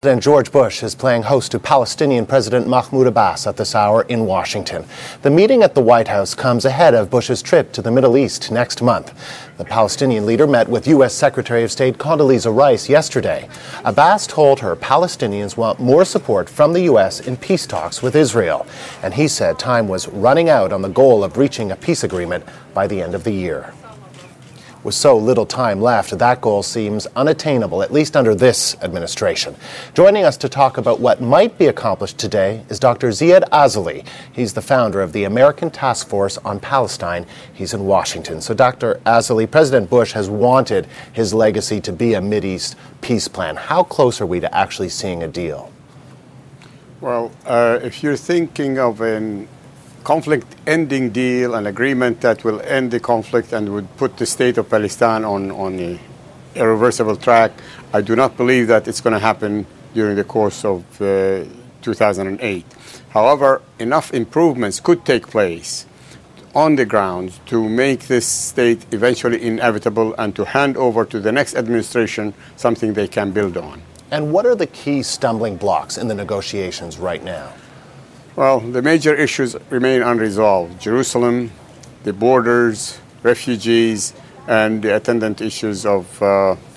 President George Bush is playing host to Palestinian President Mahmoud Abbas at this hour in Washington. The meeting at the White House comes ahead of Bush's trip to the Middle East next month. The Palestinian leader met with U.S. Secretary of State Condoleezza Rice yesterday. Abbas told her Palestinians want more support from the U.S. in peace talks with Israel. And he said time was running out on the goal of reaching a peace agreement by the end of the year. With so little time left, that goal seems unattainable, at least under this administration. Joining us to talk about what might be accomplished today is Dr. Ziad Asali. He's the founder of the American Task Force on Palestine. He's in Washington. So, Dr. Asali, President Bush has wanted his legacy to be a Mideast peace plan. How close are we to actually seeing a deal? Well, if you're thinking of an conflict-ending deal, an agreement that will end the conflict and would put the state of Palestine on a irreversible track, I do not believe that it's going to happen during the course of 2008. However, enough improvements could take place on the ground to make this state eventually inevitable and to hand over to the next administration something they can build on. And what are the key stumbling blocks in the negotiations right now? Well, the major issues remain unresolved. Jerusalem, the borders, refugees, and the attendant issues of,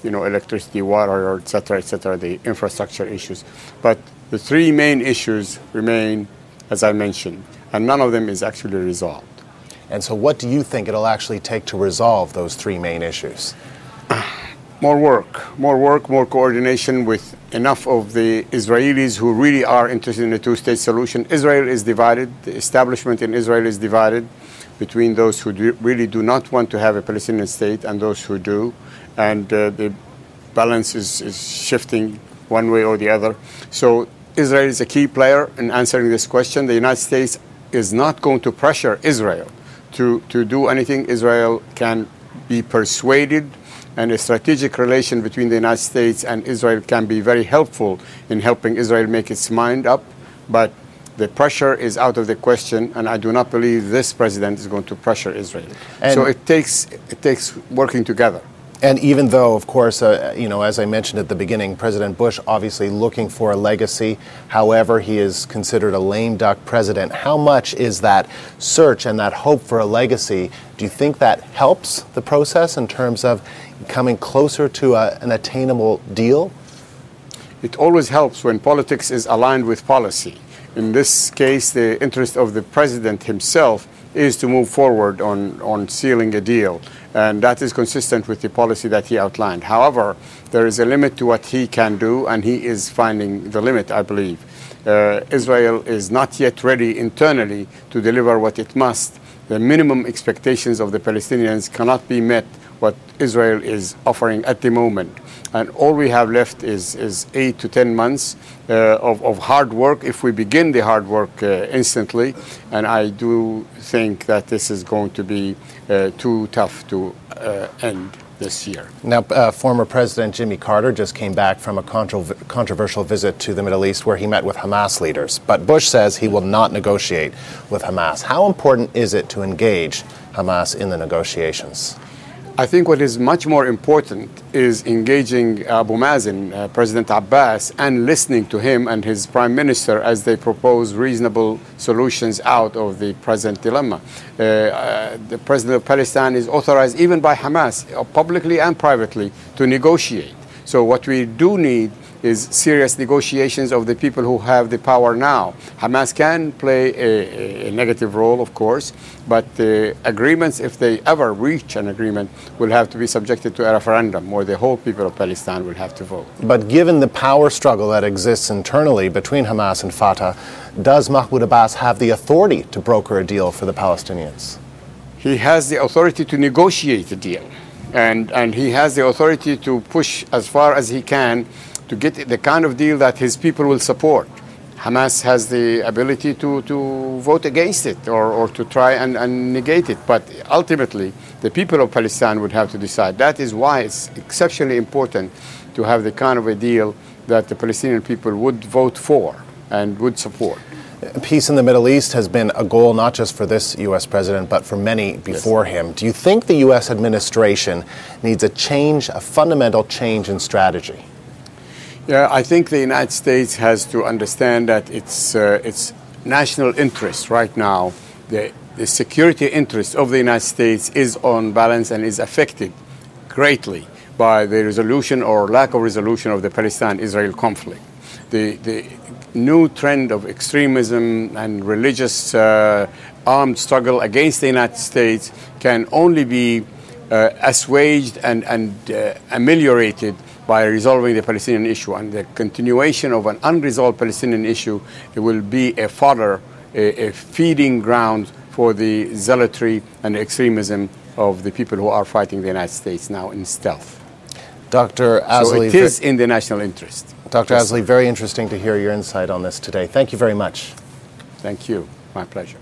electricity, water, et cetera, the infrastructure issues. But the three main issues remain, as I mentioned, and none of them is actually resolved. And so what do you think it'll actually take to resolve those three main issues? More work, more coordination with enough of the Israelis who really are interested in a two-state solution. Israel is divided. The establishment in Israel is divided between those who really do not want to have a Palestinian state and those who do. And the balance is shifting one way or the other. So Israel is a key player in answering this question. The United States is not going to pressure Israel to do anything. Israel can be persuaded, and a strategic relation between the United States and Israel can be very helpful in helping Israel make its mind up. But the pressure is out of the question, and I do not believe this president is going to pressure Israel. And so it takes working together. And even though, of course, as I mentioned at the beginning, President Bush obviously looking for a legacy, however, he is considered a lame duck president. How much is that search and that hope for a legacy, do you think that helps the process in terms of coming closer to an attainable deal? It always helps when politics is aligned with policy. In this case, the interest of the president himself is to move forward on sealing a deal. And that is consistent with the policy that he outlined. However, there is a limit to what he can do, and he is finding the limit, I believe. Israel is not yet ready internally to deliver what it must. The minimum expectations of the Palestinians cannot be met what Israel is offering at the moment. And all we have left is 8 to 10 months of hard work if we begin the hard work instantly. And I do think that this is going to be too tough to end this year. Now, former President Jimmy Carter just came back from a controversial visit to the Middle East where he met with Hamas leaders. But Bush says he will not negotiate with Hamas. How important is it to engage Hamas in the negotiations? I think what is much more important is engaging Abu Mazen, President Abbas, and listening to him and his prime minister as they propose reasonable solutions out of the present dilemma. The president of Palestine is authorized even by Hamas, publicly and privately, to negotiate. So what we do need is serious negotiations of the people who have the power now. Hamas can play a negative role, of course, but the agreements, if they ever reach an agreement, will have to be subjected to a referendum where the whole people of Palestine will have to vote. But given the power struggle that exists internally between Hamas and Fatah, does Mahmoud Abbas have the authority to broker a deal for the Palestinians? He has the authority to negotiate a deal, and he has the authority to push as far as he can to get the kind of deal that his people will support. Hamas has the ability to vote against it or to try and negate it. But ultimately, the people of Palestine would have to decide. That is why it's exceptionally important to have the kind of a deal that the Palestinian people would vote for and would support. Peace in the Middle East has been a goal not just for this U.S. president, but for many before him. Do you think the U.S. administration needs a fundamental change in strategy? Yeah, I think the United States has to understand that its national interest right now, the security interest of the United States is on balance and is affected greatly by the resolution or lack of resolution of the Palestine-Israel conflict. The new trend of extremism and religious armed struggle against the United States can only be assuaged and ameliorated by resolving the Palestinian issue. And the continuation of an unresolved Palestinian issue, it will be a fodder, a feeding ground for the zealotry and extremism of the people who are fighting the United States now in stealth. Dr. Asali, so it is in the national interest. Dr. Asali, very interesting to hear your insight on this today. Thank you very much. Thank you. My pleasure.